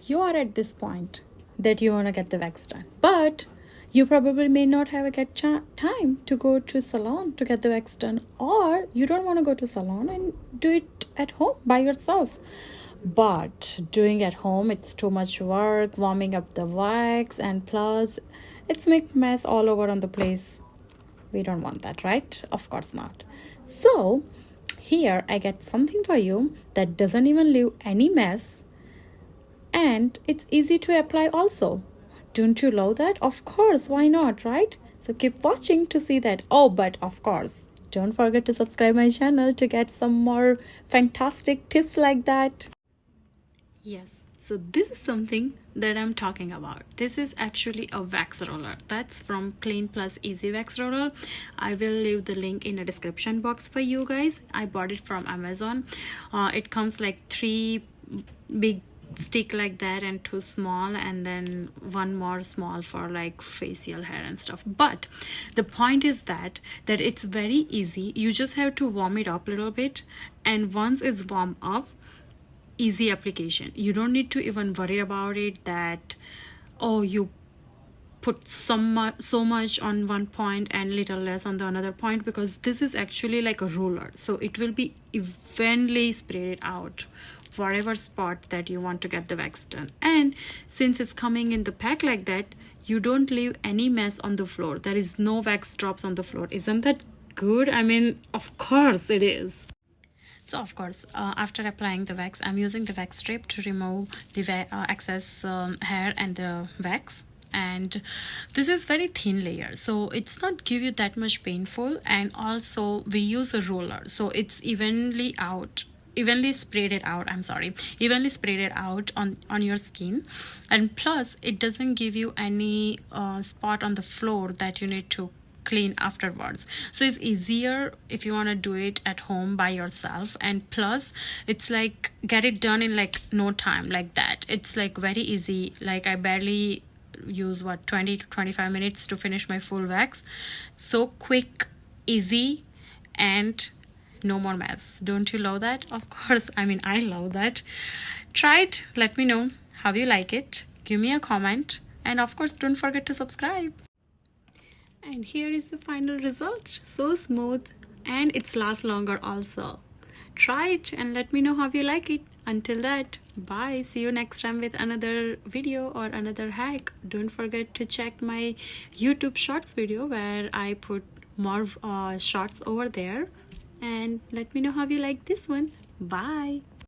you are at this point that you want to get the wax done, but you probably may not have time to go to salon to get the wax done, or you don't want to go to salon and do it at home by yourself. But doing at home, it's too much work, warming up the wax, and plus it's make mess all over on the place. We don't want that, right? Of course not. So here I get something for you that doesn't even leave any mess, and it's easy to apply also. Don't you love that? Of course, why not, right? So keep watching to see that. Oh, but of course, don't forget to subscribe my channel to get some more fantastic tips like that. Yes, so this is something that I'm talking about. This is actually a wax roller. That's from clean+easy wax roller. I will leave the link in the description box for you guys. I bought it from Amazon. It comes like 3 big stick like that and 2 small, and then 1 more small for like facial hair and stuff. But the point is that it's very easy. You just have to warm it up a little bit, and once it's warm up, easy application. You don't need to even worry about it that, oh, you put so much on one point and little less on the another point, because this is actually like a roller, so it will be evenly spread out whatever spot that you want to get the wax done. And since it's coming in the pack like that, you don't leave any mess on the floor. There is no wax drops on the floor. Isn't that good? I mean, of course it is. So of course, after applying the wax, I'm using the wax strip to remove the excess hair and the wax. And this is very thin layer, so it's not give you that much painful. And also we use a roller, so it's evenly spread it out on your skin. And plus it doesn't give you any spot on the floor that you need to clean afterwards. So it's easier if you want to do it at home by yourself. And plus it's like get it done in like no time like that. It's like very easy. Like I barely use 20 to 25 minutes to finish my full wax. So quick, easy, and no more mess. Don't you love that? Of course, I mean, I love that. Try it. Let me know how you like it. Give me a comment, and of course don't forget to subscribe. And here is the final result. So smooth, and it lasts longer also. Try it and let me know how you like it. Until that, bye. See you next time with another video or another hack. Don't forget to check my YouTube shorts video where I put more shorts over there. And let me know how you like this one. Bye.